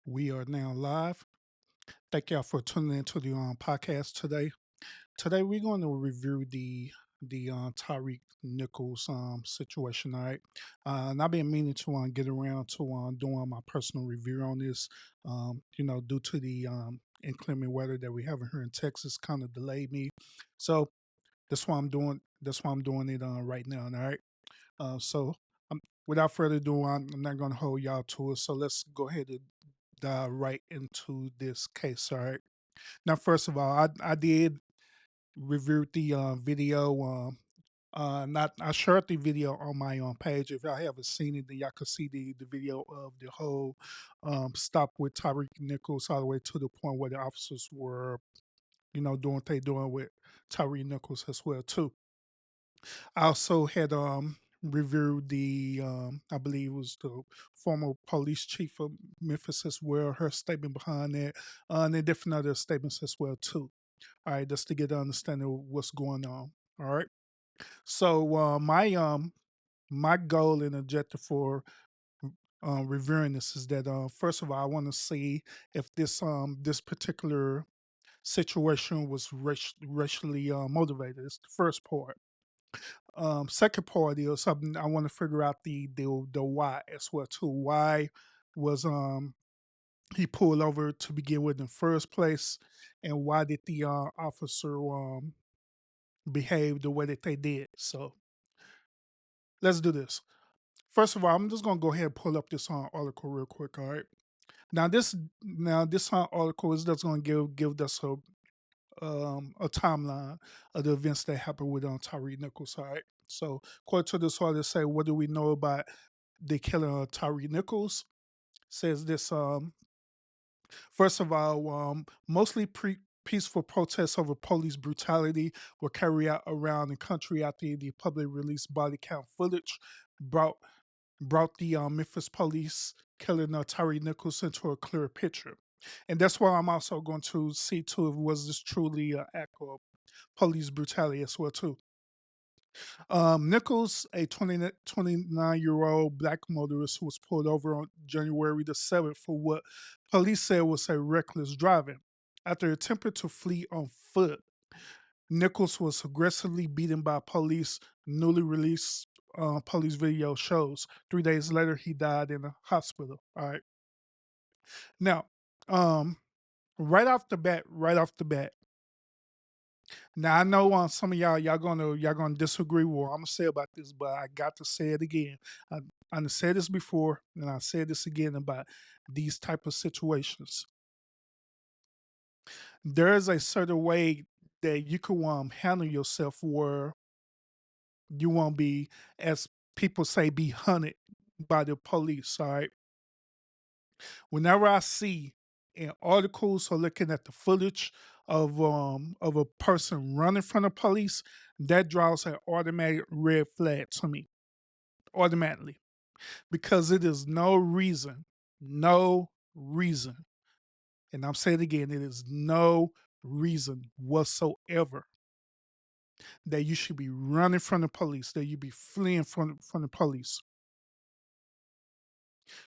We are now live. Thank y'all for tuning into the podcast today. Today we're going to review the Tyreek Nichols situation. All right, and I've been meaning to get around to doing my personal review on this. Due to the inclement weather that we having here in Texas, kind of delayed me. So that's why I'm doing. That's why I'm doing it right now. All right. So without further ado, I'm not going to hold y'all to it. So let's go ahead and dive right into this case. All right. Now, first of all, I did review the video. Not I shared the video on my page. If y'all haven't seen it, then y'all can see the video of the whole stop with Tyreek Nichols all the way to the point where the officers were, doing what they doing with Tyreek Nichols as well too. I also had reviewed the I believe it was the former police chief of Memphis as well, her statement behind that, and then different other statements as well too. All right, just to get an understanding of what's going on. All right. So my goal and objective for reviewing this is that first of all I want to see if this particular situation was racially motivated. It's the first part. Second part is something I want to figure out the why as well too. Why was he pulled over to begin with in the first place, and why did the officer behave the way that they did? So let's do this. First of all, I'm just gonna go ahead and pull up this article real quick. All right. Now this article is just gonna give us a timeline of the events that happened with Tyre Nichols. All right. So according to this article, say what do we know about the killing of Tyre Nichols? Says this first of all, mostly peaceful protests over police brutality were carried out around the country after the public released body count footage brought brought the Memphis police killing Tyre Nichols into a clear picture. And that's why I'm also going to see too if was this truly an act of police brutality as well too. Nichols, a 29-year-old black motorist who was pulled over on January the 7th for what police said was a reckless driving. After attempting to flee on foot, Nichols was aggressively beaten by police, newly released police video shows. 3 days later, he died in a hospital. All right. Now, um, right off the bat, now I know some of y'all gonna disagree with what I'm gonna say about this, but I got to say it again. I I done said this before, and I said this again about these type of situations. There is a certain way that you can handle yourself where you won't be, as people say, be hunted by the police. All right. Whenever I see in articles or looking at the footage of a person running from the police, that draws an automatic red flag to me. Automatically. Because it is no reason, and I'm saying it again, it is no reason whatsoever that you should be running from the police, that you be fleeing from the police.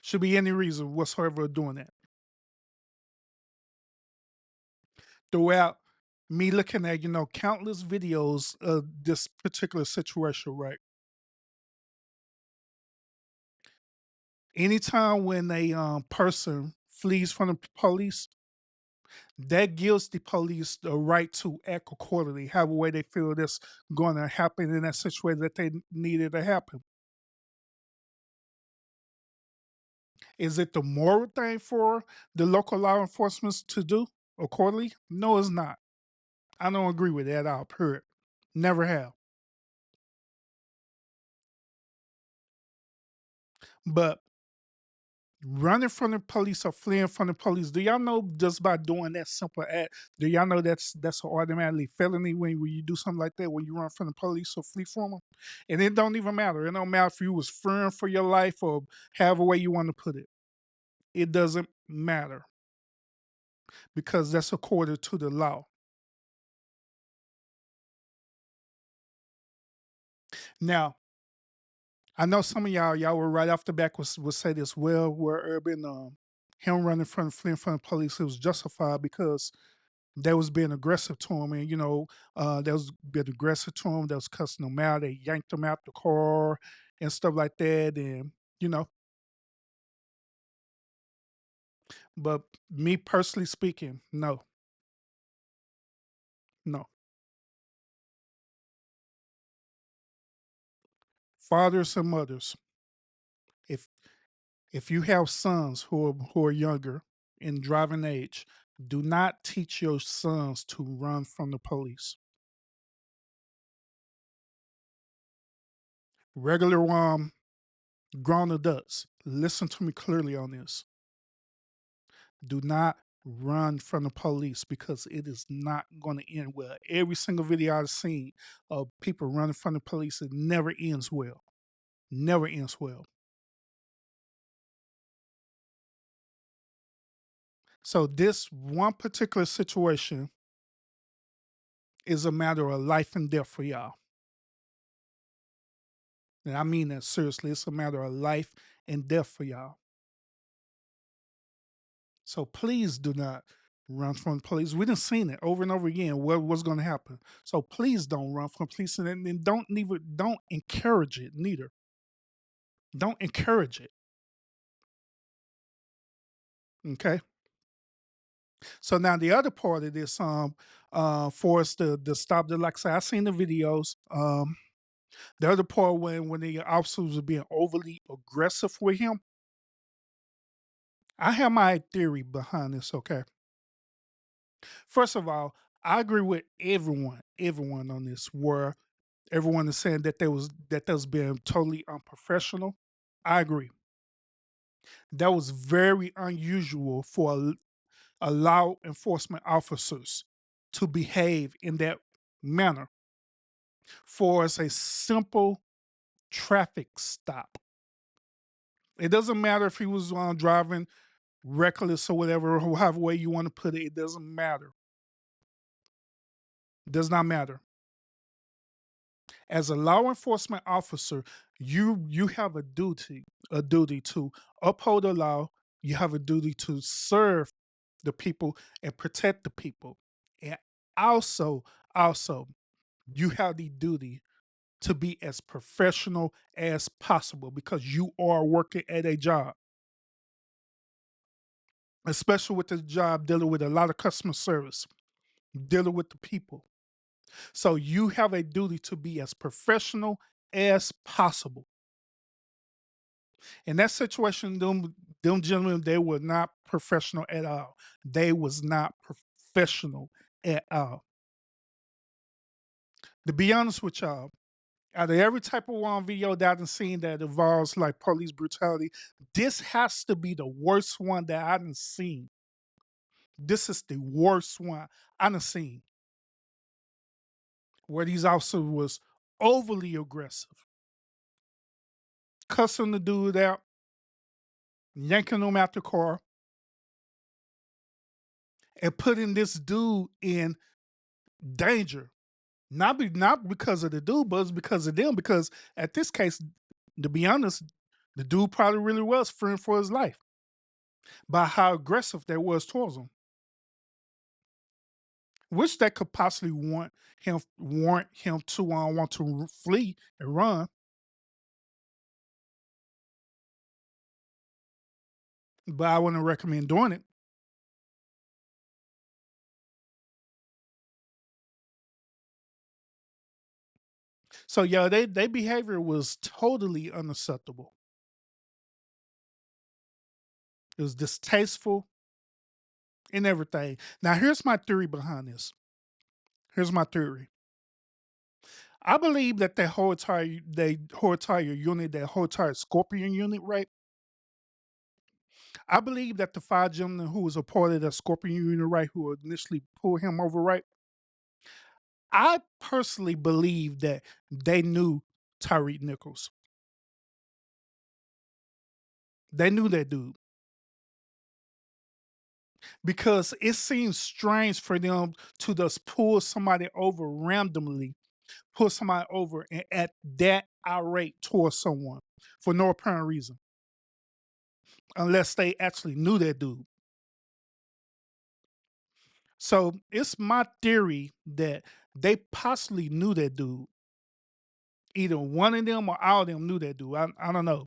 Should be any reason whatsoever of doing that. Throughout me looking at, countless videos of this particular situation, right? Anytime when a person flees from the police, that gives the police the right to act accordingly, however way they feel that's going to happen in that situation that they needed to happen. Is it the moral thing for the local law enforcement to do accordingly? No, it's not. I don't agree with that at all, period. Never have. But running from the police or fleeing from the police, do y'all know just by doing that simple act, do y'all know that's an automatically felony when you do something like that, when you run from the police or flee from them? And it don't even matter. It don't matter if you was fearing for your life or however way you want to put it. It doesn't matter because that's according to the law. Now, I know some of y'all were right off the back would say this, well, we're urban. Him running from fleeing from the police, it was justified because they was being aggressive to him, and they was being aggressive to him. They was cussing him out. They yanked him out the car and stuff like that. And you know, but me personally speaking, no, no. Fathers and mothers, if if you have sons who are younger in driving age, do not teach your sons to run from the police. Regular grown adults, listen to me clearly on this. Do not run from the police because it is not going to end well. Every single video I've seen of people running from the police, it never ends well. Never ends well. So this one particular situation is a matter of life and death for y'all. And I mean that seriously. It's a matter of life and death for y'all. So please do not run from the police. We done seen it over and over again. What's going to happen? So please don't run from police, and don't encourage it neither. Don't encourage it. Okay. So now the other part of this, for us to stop the, like I said, I seen the videos. The other part when the officers were being overly aggressive with him, I have my theory behind this. Okay. First of all, I agree with everyone on this, where everyone is saying that was being totally unprofessional. I agree. That was very unusual for a law enforcement officers to behave in that manner for us a simple traffic stop. It doesn't matter if he was driving reckless or whatever, or however way you want to put it. It doesn't matter. It does not matter. As a law enforcement officer, you have a duty to uphold the law. You have a duty to serve the people and protect the people. And also you have the duty to be as professional as possible because you are working at a job, especially with the job dealing with a lot of customer service, dealing with the people. So you have a duty to be as professional as possible. In that situation, them gentlemen, they were not professional at all. They was not professional at all. To be honest with y'all, out of every type of video that I've seen that involves like police brutality, this has to be the worst one that I've seen. This is the worst one I've seen, where these officers was overly aggressive, cussing the dude out, yanking him out the car, and putting this dude in danger. Not because of the dude, but it's because of them. Because at this case, to be honest, the dude probably really was fearing for his life by how aggressive they was towards him. Which that could possibly warrant him to want to flee and run. But I wouldn't recommend doing it. So yeah, they behavior was totally unacceptable. It was distasteful and everything. Now here's my theory behind this. Here's my theory. I believe that that whole entire unit, that whole entire Scorpion unit, right? I believe that the five gentlemen who was a part of that Scorpion unit, right, who initially pulled him over, right? I personally believe that they knew Tyreek Nichols. They knew that dude because it seems strange for them to just pull somebody over randomly, pull somebody over and at that irate towards someone for no apparent reason. unless they actually knew that dude. So it's my theory that they possibly knew that dude. Either one of them or all of them knew that dude. I don't know.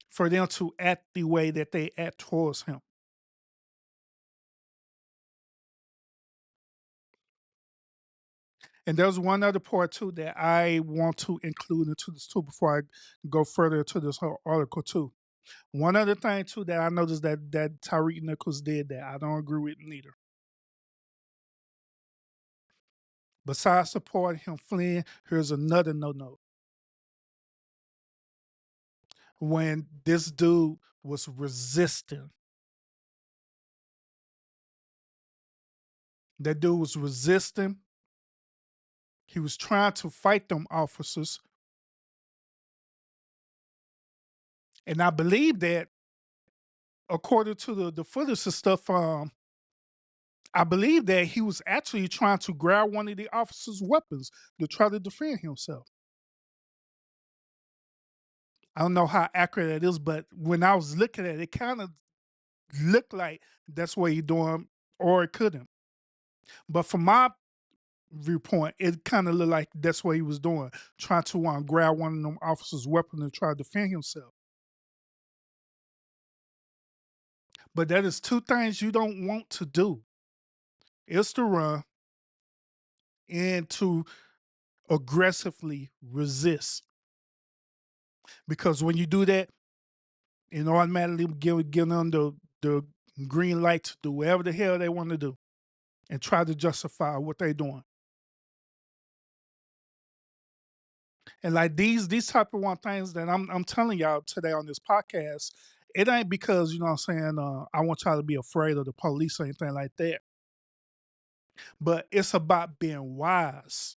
For them to act the way that they act towards him. And there's one other part too that I want to include into this too before I go further into this whole article too. One other thing too that I noticed that Tyreek Nichols did that I don't agree with neither. Besides supporting him fleeing, here's another no. When this dude was resisting, that dude was resisting. He was trying to fight them officers. And I believe that according to the footage and stuff, I believe that he was actually trying to grab one of the officers' weapons to try to defend himself. I don't know how accurate it is, but when I was looking at it, it kind of looked like that's what he doing, or it couldn't. But from my viewpoint, it kind of looked like that's what he was doing, trying to grab one of them officers' weapon and try to defend himself. But that is two things you don't want to do: is to run and to aggressively resist. Because when you do that, it automatically give them the green light to do whatever the hell they want to do and try to justify what they're doing. And like these type of one things that I'm telling y'all today on this podcast, it ain't because, you know what I'm saying, I want y'all to be afraid of the police or anything like that. But it's about being wise.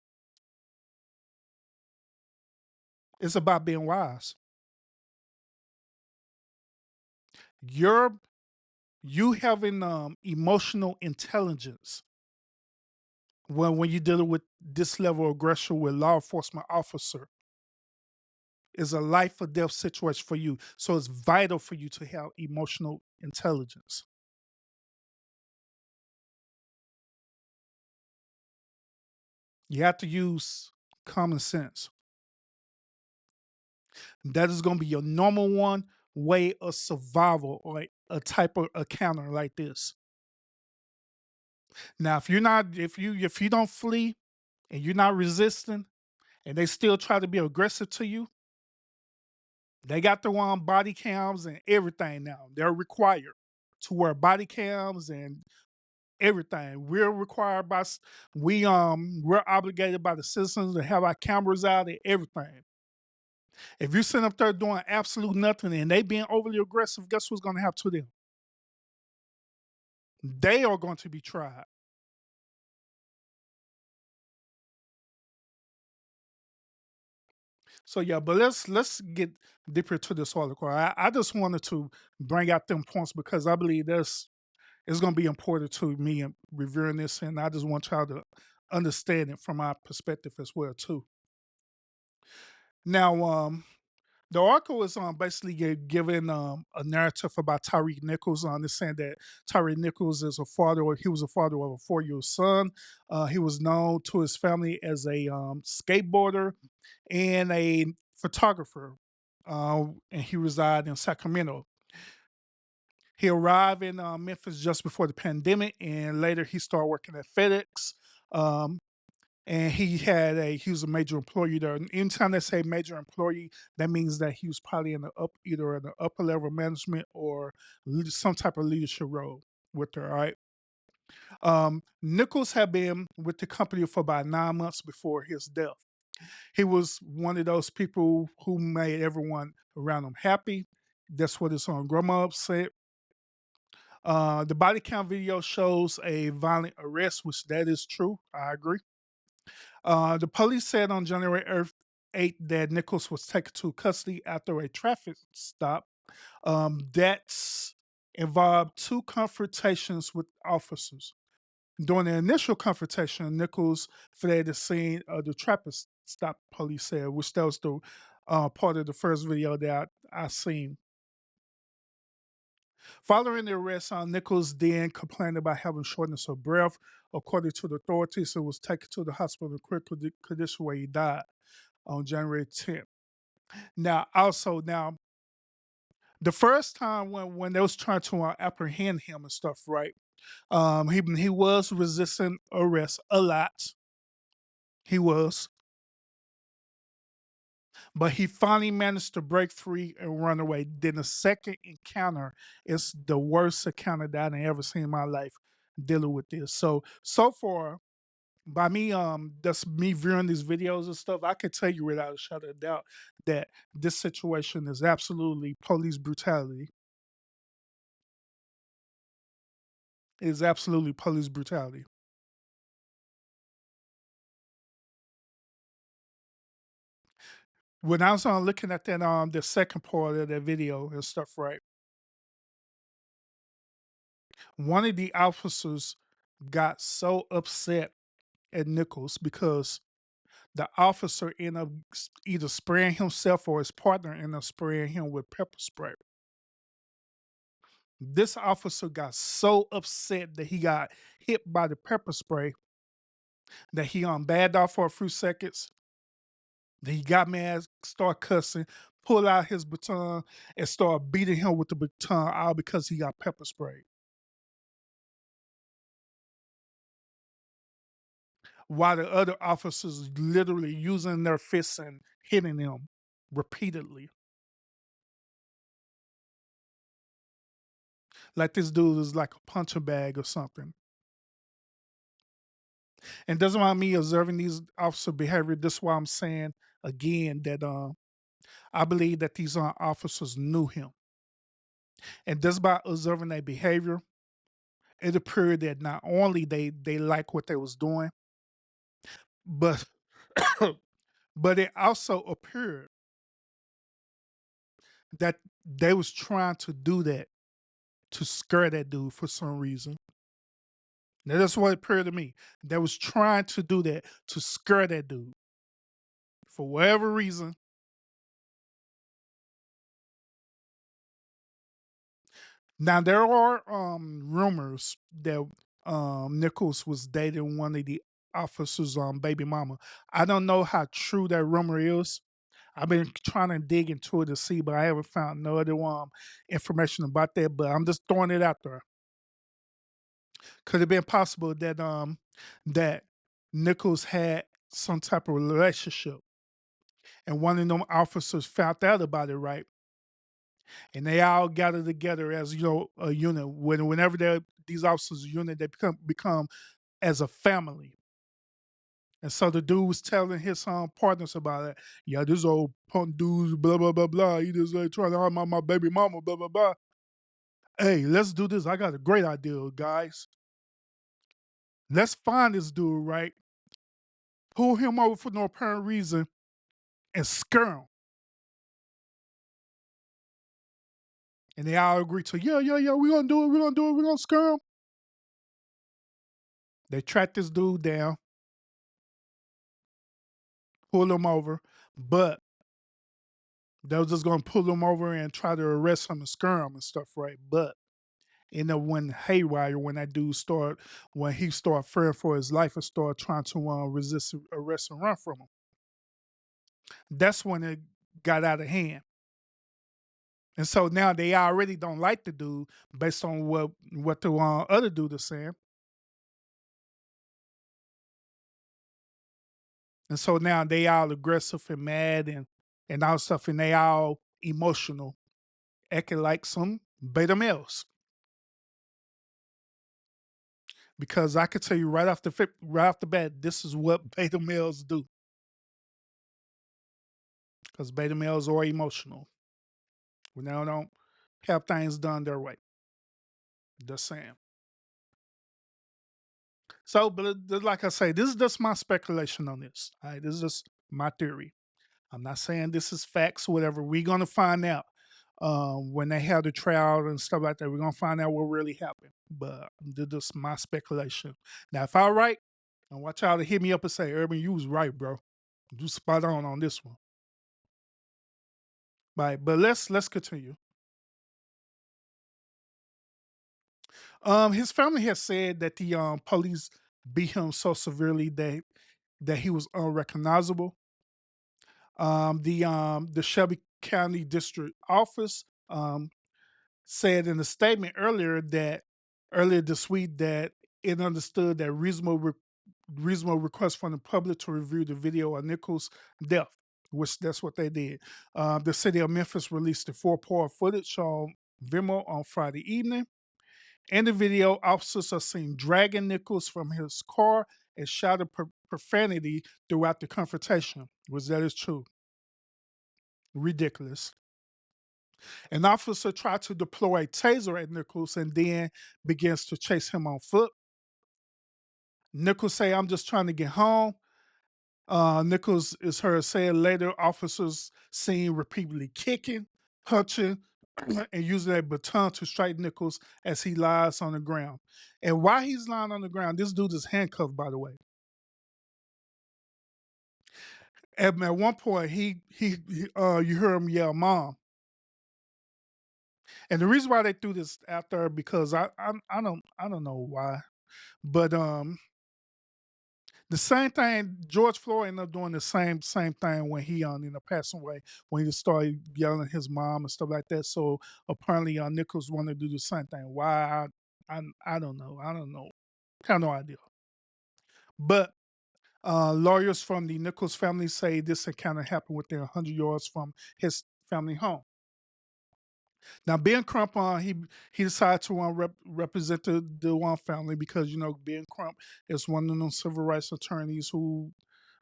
It's about being wise. You're you having emotional intelligence when you're dealing with this level of aggression with law enforcement officer is a life or death situation for you. So it's vital for you to have emotional intelligence. You have to use common sense. That is going to be your number one way of survival or a type of a counter like this. Now, if you don't flee and you're not resisting and they still try to be aggressive to you, they got the one body cams and everything now. They're required to wear body cams and everything. We're required by we're obligated by the citizens to have our cameras out and everything. If you sit up there doing absolute nothing and they being overly aggressive, guess what's gonna happen to them? They are going to be tried. So yeah, but let's get deeper to this article. I just wanted to bring out them points because I believe that's it's gonna be important to me in reviewing this, and I just want y'all to understand it from my perspective as well too. Now, the article is basically giving a narrative about Tyreek Nichols. It's saying that Tyreek Nichols is a father, or he was a father of a 4-year-old son. He was known to his family as a skateboarder and a photographer, and he resided in Sacramento. He arrived in Memphis just before the pandemic, and later he started working at FedEx. Um, and he was a major employee there. And anytime they say major employee, that means that he was probably in the either in the upper level management or some type of leadership role with her. All right. Nichols had been with the company for about 9 months before his death. He was one of those people who made everyone around him happy. That's what his own grandma said. The body count video shows a violent arrest, which that is true. I agree. The police said on January 8th that Nichols was taken to custody after a traffic stop that's involved two confrontations with officers. During the initial confrontation, Nichols fled the scene of the traffic stop, police said, which that was the part of the first video that I seen. Following the arrest, Nichols then complained about having shortness of breath. According to the authorities, he was taken to the hospital in critical condition where he died on January 10th. Now, the first time when they was trying to apprehend him and stuff, right? He was resisting arrest a lot. He was, but he finally managed to break free and run away. Then the second encounter is the worst encounter that I ever seen in my life dealing with this. So far, by me just me viewing these videos and stuff, I can tell you without a shadow of doubt that this situation is absolutely police brutality. It is absolutely police brutality. When I was on looking at that the second part of that video and stuff, right? One of the officers got so upset at Nichols because the officer ended up either spraying himself or his partner ended up spraying him with pepper spray. This officer got so upset that he got hit by the pepper spray that he bagged off for a few seconds. Then he got mad, started cussing, pulled out his baton, and started beating him with the baton all because he got pepper sprayed. While the other officers literally using their fists and hitting him repeatedly. Like this dude is like a punching bag or something. And doesn't mind me observing these officer behavior. This is why I'm saying again that I believe that these officers knew him. And just by observing their behavior, it appeared that not only they like what they was doing, but but it also appeared that they was trying to do that to scare that dude for some reason. Now that's what it appeared to me. They was trying to do that to scare that dude for whatever reason. Now there are rumors that Nichols was dating one of the officers' baby mama. I don't know how true that rumor is. I've been trying to dig into it to see, but I haven't found no other information about that. But I'm just throwing it out there. Could it been possible that Nichols had some type of relationship and one of them officers found out about it, right? And they all gathered together as a unit. Whenever these officers unit, they become as a family. And so the dude was telling his partners about it. Yeah, this old punk dude, blah blah blah blah. He just like trying to harm my baby mama, blah blah blah. Hey, let's do this. I got a great idea, guys. Let's find this dude, right? Pull him over for no apparent reason and scare him. And they all agree to, yeah, we're gonna do it, we're gonna scare him. They track this dude down, pull him over, but they was just gonna pull him over and try to arrest him and scare him and stuff, right? But end up when haywire when that dude when he started fearing for his life and started trying to resist arrest and run from him. That's when it got out of hand. And so now they already don't like the dude based on what the other dude is saying. And so now they all aggressive and mad and all stuff, and they all emotional, acting like some beta males. Because I could tell you right off the bat, this is what beta males do. Because beta males are emotional when they don't have things done their way. Just saying. So, but like I say, this is just my speculation on this. All right, this is just my theory. I'm not saying this is facts, whatever. We're gonna find out when they have the trial and stuff like that. We're gonna find out what really happened. But this is my speculation. Now, if I'm right, I want y'all to hit me up and say, "Urban, you was right, bro. You spot on this one." Right, but let's continue. His family has said that the police beat him so severely that he was unrecognizable. The Shelby County District Office said in a statement earlier this week that it understood that reasonable request from the public to review the video of Nichols' death, which that's what they did. The city of Memphis released the four-part footage on Vimeo on Friday evening. In the video, officers are seen dragging Nichols from his car and shouted profanity throughout the confrontation, which that is true. Ridiculous. An officer tried to deploy a taser at Nichols and then begins to chase him on foot. Nichols say, "I'm just trying to get home." Nichols is heard saying later officers seen repeatedly kicking, punching, and using a baton to strike Nichols as he lies on the ground. And while he's lying on the ground, this dude is handcuffed, by the way. At one point, you hear him yell, "Mom!" And the reason why they threw this out there because I don't know why, but the same thing George Floyd ended up doing the same thing when he ended up passing away when he started yelling at his mom and stuff like that. So apparently, Nichols wanted to do the same thing. Why? I don't know. I don't know. Have no idea. But lawyers from the Nichols family say this encounter happened within 100 yards from his family home. Now, Ben Crump, he decided to represent the one family because Ben Crump is one of them civil rights attorneys who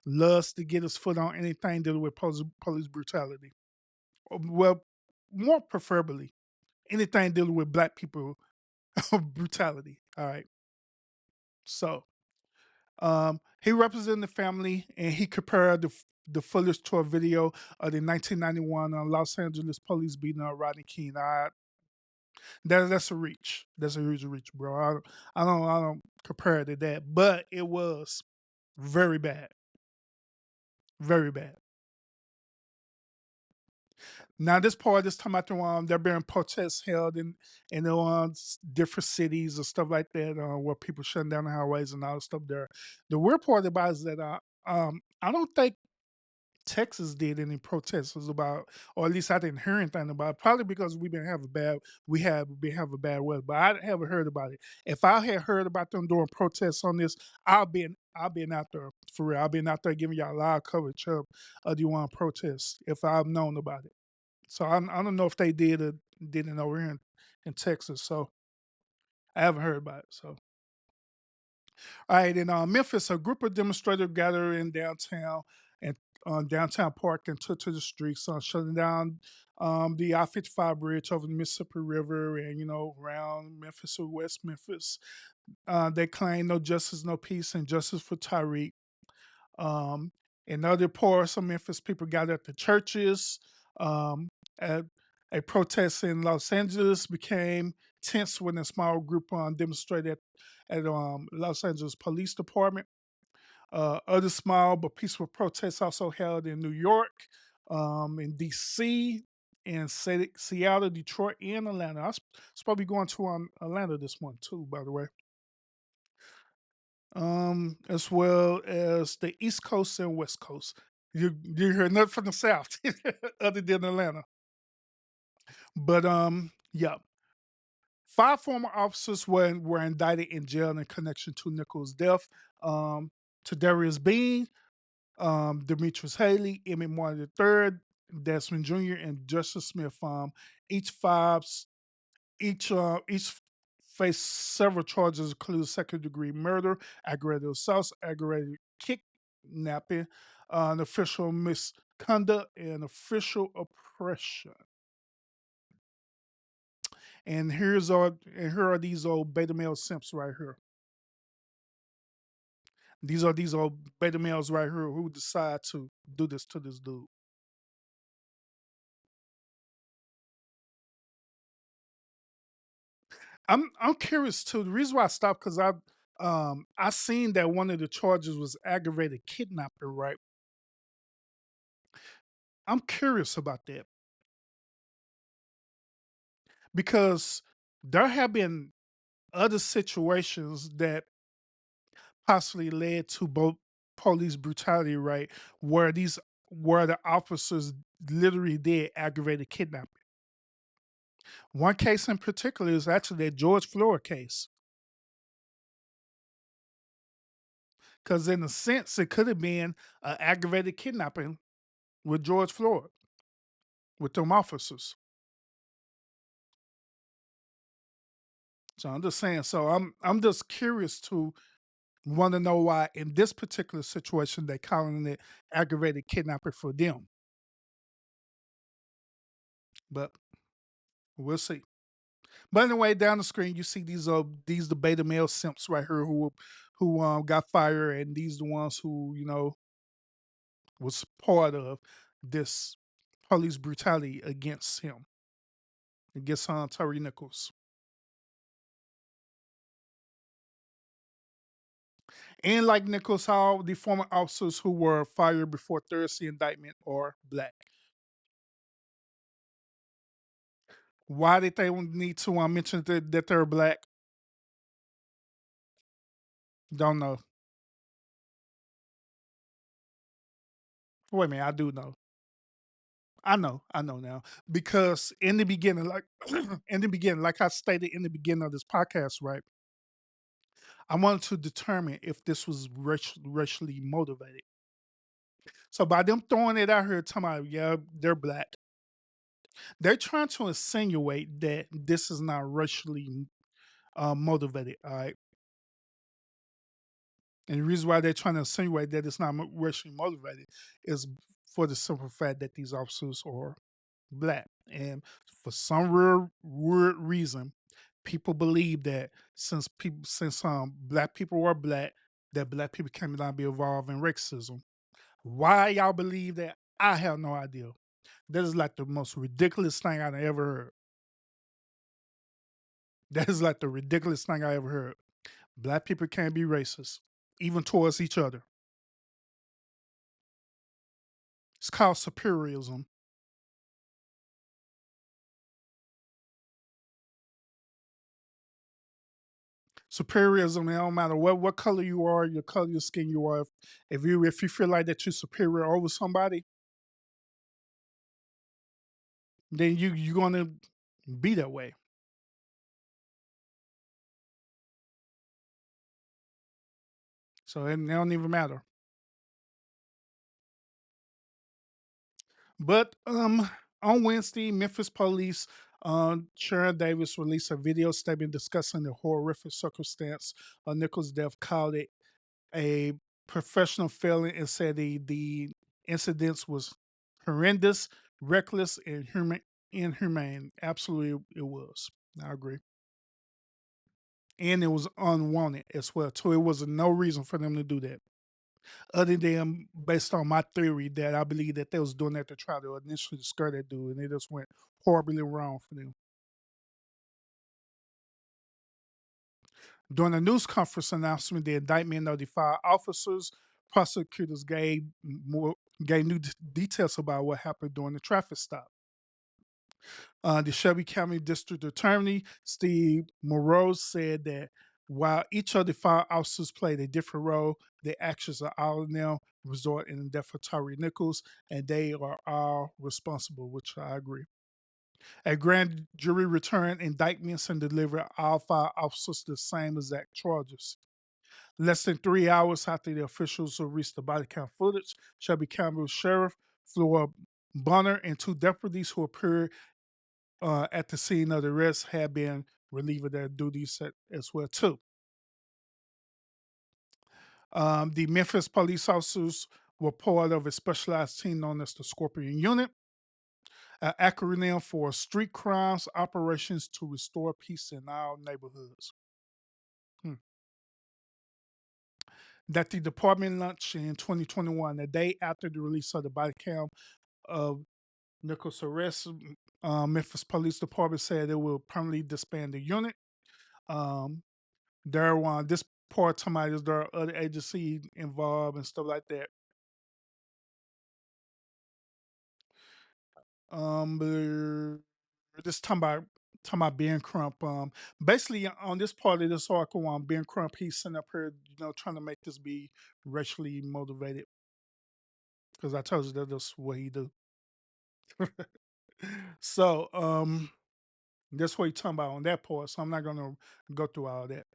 loves to get his foot on anything dealing with police brutality. Well, more preferably anything dealing with black people brutality. All right, so he represented the family and he compared the footage to a video of the 1991 Los Angeles police beating up Rodney King. That's a reach. That's a huge reach, bro. I don't compare it to that, but it was very bad, very bad. Now this part, this time after there being protests held in different cities and stuff like that, where people shutting down the highways and all the stuff there. The weird part about it is that I don't think Texas did any protesters about, or at least I didn't hear anything about it. Probably because we have been having bad weather, but I haven't heard about it. If I had heard about them doing protests on this, I'll been out there for real. I've been out there giving y'all live coverage of the one protests if I've known about it. So I don't know if they did or didn't over here in Texas. So I haven't heard about it. So all right, in Memphis, a group of demonstrators gathered in downtown and downtown park and took to the streets, shutting down the I-55 bridge over the Mississippi River and around Memphis or West Memphis. They claim no justice, no peace, and justice for Tyre. Um, in other parts of Memphis, people gathered at the churches. Um, a, a protest in Los Angeles became tense when a small group demonstrated at Los Angeles Police Department. Other small but peaceful protests also held in New York, in D.C., in Seattle, Detroit, and Atlanta. Supposed to be going to Atlanta this month too, by the way. As well as the East Coast and West Coast. You hear nothing from the South other than Atlanta. But yeah, five former officers were indicted in jail in connection to Nichols' death. To Darius Bean, Demetrius Haley, Emmett Martin III, Desmond Jr., and Justice Smith. Each five each face several charges, including second degree murder, aggravated assault, aggravated kidnapping, an official misconduct, and official oppression. And here are these old beta male simps right here. These are these old beta males right here who decide to do this to this dude. I'm curious too. The reason why I stopped because I seen that one of the charges was aggravated kidnapping, right? I'm curious about that because there have been other situations that possibly led to both police brutality, right? Where the officers literally did aggravated kidnapping. One case in particular is actually that George Floyd case, because in a sense it could have been an aggravated kidnapping with George Floyd with them officers. So I'm just saying. So I'm just curious to want to know why in this particular situation they calling it aggravated kidnapping for them. But we'll see. But anyway, down the screen you see these the beta male simps right here who got fired, and these the ones who was part of this police brutality against him, against Tyre Nichols. And like Nichols, how the former officers who were fired before Thursday indictment are black. Why did they need to mention that they're black? Don't know. Wait a minute, I do know. I know now. Because in the beginning, like in the beginning, like I stated in the beginning of this podcast, right? I wanted to determine if this was racially motivated. So by them throwing it out here, talking about, yeah, they're black, they're trying to insinuate that this is not racially motivated. All right. And the reason why they're trying to insinuate that it's not racially motivated is for the simple fact that these officers are black. And for some real weird reason, people believe that since black people were black, that black people cannot be involved in racism. Why y'all believe that? I have no idea. That is like the most ridiculous thing I've ever heard. That is like the ridiculous thing I ever heard. Black people can't be racist, even towards each other. It's called superiorism. Superiorism, it don't matter what color you are, your color your skin you are. If you feel like that you're superior over somebody, then you're gonna be that way. So it don't even matter. But on Wednesday, Memphis police Sharon Davis released a video statement discussing the horrific circumstance of Nichols' death, called it a professional failing, and said the incidents was horrendous, reckless, and inhumane. Absolutely, it was. I agree. And it was unwanted as well, too. It was no reason for them to do that, other than based on my theory that I believe that they was doing that to try to initially scare that dude, and it just went horribly wrong for them. During a news conference announcement, the indictment notified officers. Prosecutors gave new details about what happened during the traffic stop. The Shelby County District Attorney Steve Moreau said that while each of the five officers played a different role, the actions of all of them result in the death of Tyre Nichols, and they are all responsible, which I agree. A grand jury returned indictments and delivered all five officers the same exact charges. Less than 3 hours after the officials released the body count footage, Shelby County Sheriff Flora Bonner and two deputies who appeared at the scene of the arrest had been relieved of their duties as well too. The Memphis police officers were part of a specialized team known as the Scorpion Unit, an acronym for Street Crimes Operations to Restore Peace in Our Neighborhoods. Hmm. That the department launched in 2021, the day after the release of the body cam of Nichols' arrest. Memphis Police Department said it will permanently disband the unit. Um, this part somebody is there are other agencies involved and stuff like that. But this talking about talking about Ben Crump. Basically on this part of this article, Ben Crump, he's sitting up here, trying to make this be racially motivated because I told you that's what he do. So that's what he's talking about on that part. So I'm not gonna go through all that.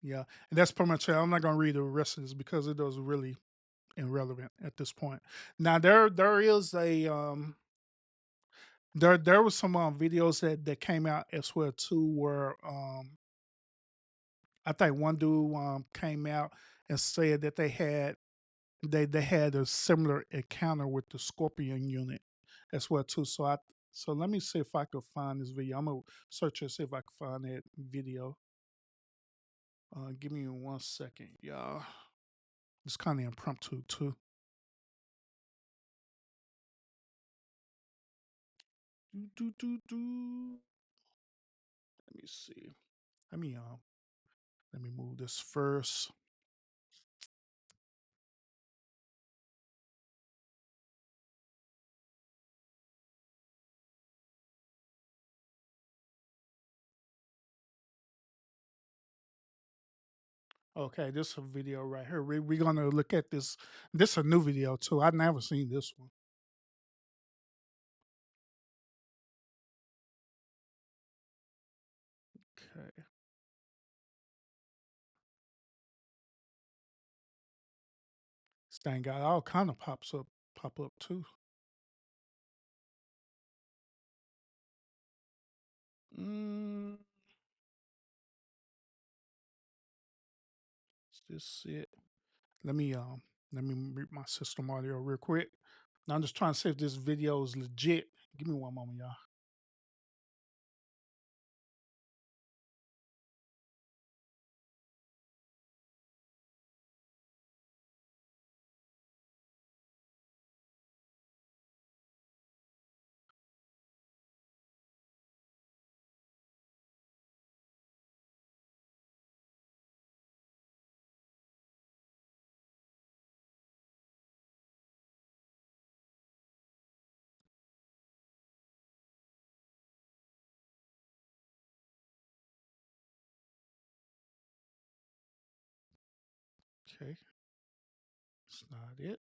Yeah, and that's pretty much it. I'm not gonna read the rest of this because it was really irrelevant at this point. Now there is a there was some videos that came out as well too where I think one dude came out and said that they had a similar encounter with the Scorpion unit as well too. So let me see if I could find this video. I'm gonna search and see if I can find that video. Give me 1 second, y'all. It's kind of impromptu too. Do. Let me see. Let me let me move this first. Okay, this is a video right here. We're gonna look at this. This is a new video too. I've never seen this one. Okay. This thing got all kind of pop up too. Mm, is this it? Let me mute my system audio real quick. Now I'm just trying to see if this video is legit. Give me one moment, y'all. Okay, it's not it.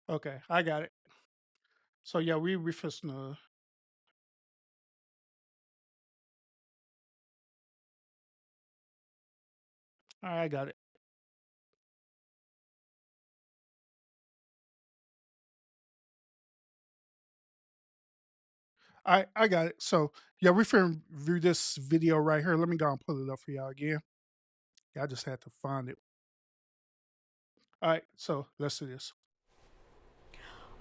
Okay, I got it. So yeah, we fixing to. All right, I got it. I got it. So yeah, we finna view this video right here. Let me go and pull it up for y'all again. Yeah, I just had to find it. All right, so let's do this.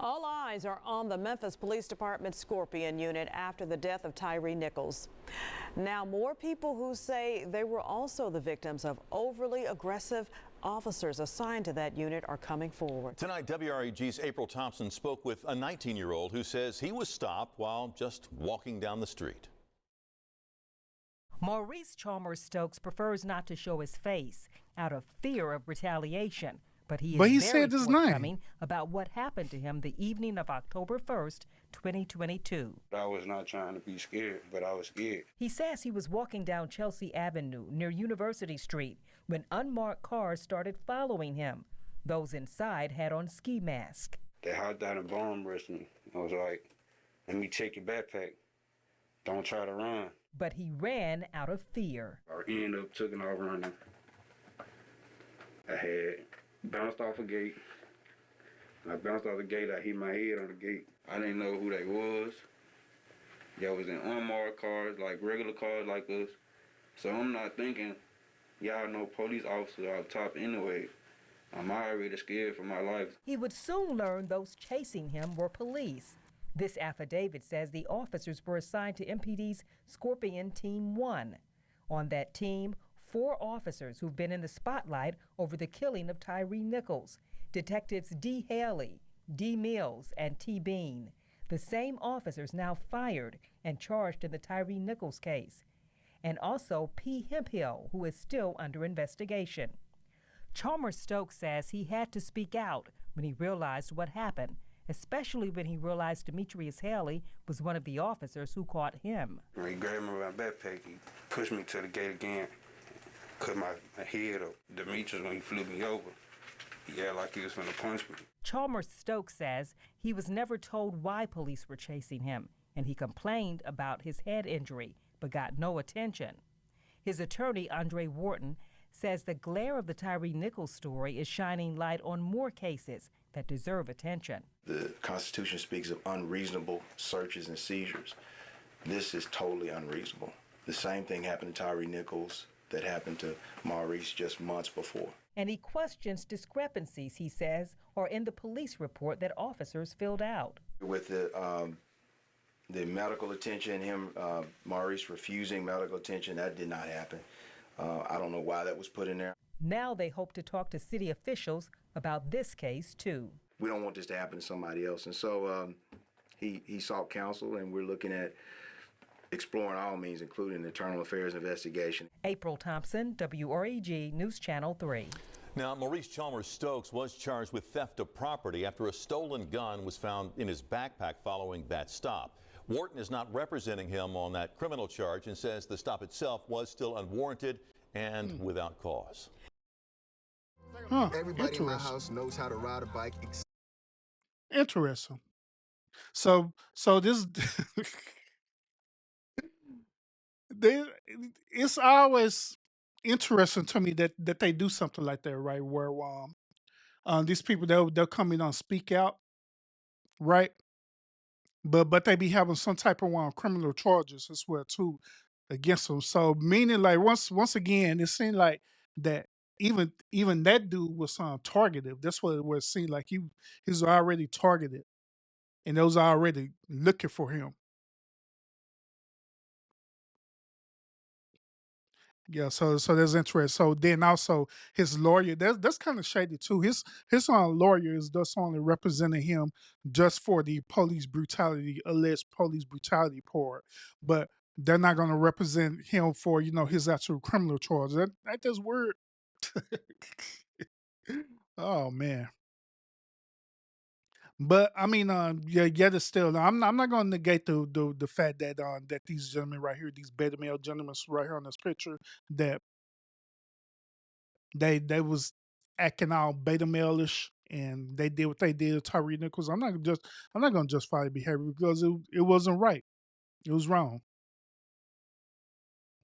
All eyes are on the Memphis Police Department Scorpion unit after the death of Tyre Nichols. Now, more people who say they were also the victims of overly aggressive officers assigned to that unit are coming forward. Tonight, WREG's April Thompson spoke with a 19-year-old who says he was stopped while just walking down the street. Maurice Chalmers Stokes prefers not to show his face out of fear of retaliation. But he is very forthcoming about what happened to him the evening of October 1st, 2022. I was not trying to be scared, but I was scared. He says he was walking down Chelsea Avenue near University Street when unmarked cars started following him. Those inside had on ski masks. They hopped out and bomb rushed me. I was like, let me check your backpack. Don't try to run. But he ran out of fear. I ended up taking off running. I had bounced off a gate. When I bounced off the gate, I hit my head on the gate. I didn't know who they was. They was in unmarked cars, like regular cars like us. So I'm not thinking, y'all know police officers are top anyway. I'm already scared for my life. He would soon learn those chasing him were police. This affidavit says the officers were assigned to MPD's Scorpion Team 1. On that team, 4 officers who've been in the spotlight over the killing of Tyre Nichols, Detectives D. Haley, D. Mills, and T. Bean. The same officers now fired and charged in the Tyre Nichols case. And also P. Hemphill, who is still under investigation. Chalmers Stokes says he had to speak out when he realized what happened, especially when he realized Demetrius Haley was one of the officers who caught him. When he grabbed me by my backpack, he pushed me to the gate again, cut my head up. Demetrius, when he flew me over, he acted like he was gonna punch me. Chalmers Stokes says he was never told why police were chasing him, and he complained about his head injury, but got no attention. His attorney, Andre Wharton, says the glare of the Tyre Nichols story is shining light on more cases that deserve attention. The Constitution speaks of unreasonable searches and seizures. This is totally unreasonable. The same thing happened to Tyre Nichols that happened to Maurice just months before. And he questions discrepancies, he says, are in the police report that officers filled out. With the medical attention, Maurice refusing medical attention, that did not happen. I don't know why that was put in there. Now they hope to talk to city officials about this case, too. We don't want this to happen to somebody else. And so he sought counsel, and we're looking at exploring all means, including an internal affairs investigation. April Thompson, WREG News Channel 3. Now, Maurice Chalmers Stokes was charged with theft of property after a stolen gun was found in his backpack following that stop. Wharton is not representing him on that criminal charge and says the stop itself was still unwarranted and without cause. Everybody in my house knows how to ride a bike. Interesting. So this it's always interesting to me that they do something like that, right? Where these people they'll come in and speak out, right? But they be having some type of criminal charges as well too against them. So meaning like once again, it seemed like that even that dude was targeted. That's what it seemed like he's already targeted, and those are already looking for him. Yeah, so there's interest. So then also his lawyer, that's kind of shady too. His lawyer is just only representing him just for the alleged police brutality part, but they're not going to represent him for his actual criminal charge. That just weird. Oh man. But I mean, yet it's still. I'm not going to negate the fact that that these gentlemen right here, these beta male gentlemen right here on this picture, that they was acting all beta male-ish, and they did what they did to Tyre Nichols. I'm not going to justify the behavior because it wasn't right. It was wrong.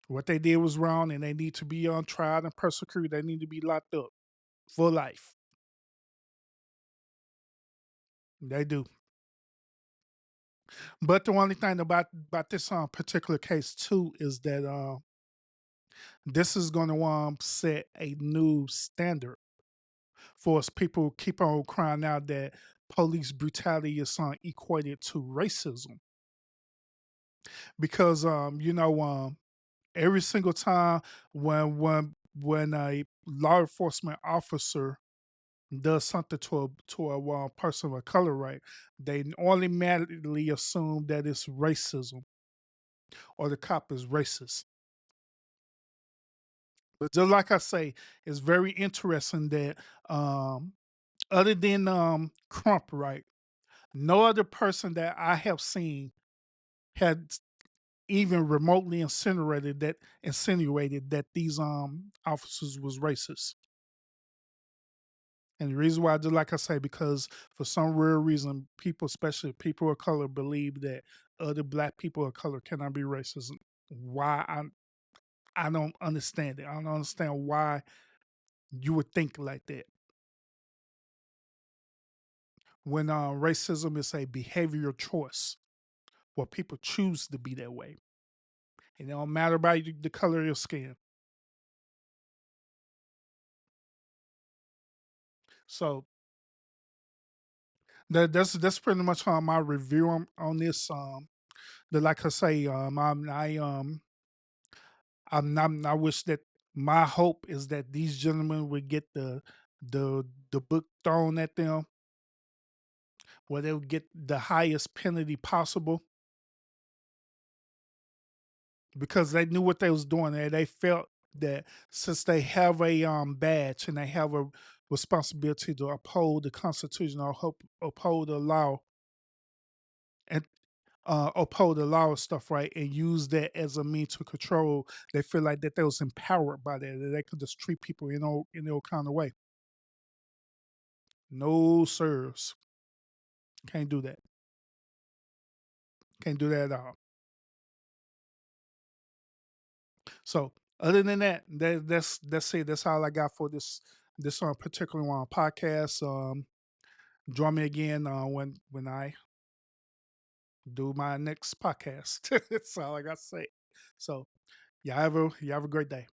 What they did was wrong, and they need to be tried and persecuted. They need to be locked up for life. They do. But the only thing about this particular case too is that this is going to set a new standard for us. People keep on crying out that police brutality is equated to racism, because every single time when a law enforcement officer does something to a person of color, right, they automatically assume that it's racism or the cop is racist. But just like I say, it's very interesting that other than Crump, right, no other person that I have seen had even remotely insinuated that these officers was racist. And the reason why I do, like I say, because for some real reason, people, especially people of color, believe that other black people of color cannot be racist. Why? I don't understand it. I don't understand why you would think like that. When racism is a behavioral choice, where people choose to be that way. And it don't matter about the color of your skin. So That's pretty much my review on this. That like I say, I wish that my hope is that these gentlemen would get the book thrown at them, where they would get the highest penalty possible, because they knew what they was doing, and they felt that since they have a badge and they have a responsibility to uphold the Constitution or uphold the law and uphold the law and stuff, right, and use that as a means to control. They feel like that they was empowered by that they could just treat people in all kind of way. No, sirs, can't do that. Can't do that at all. So other than that, that's it. That's all I got for this particular one podcast. Join me again when I do my next podcast. That's all I got to say. So y'all have a great day.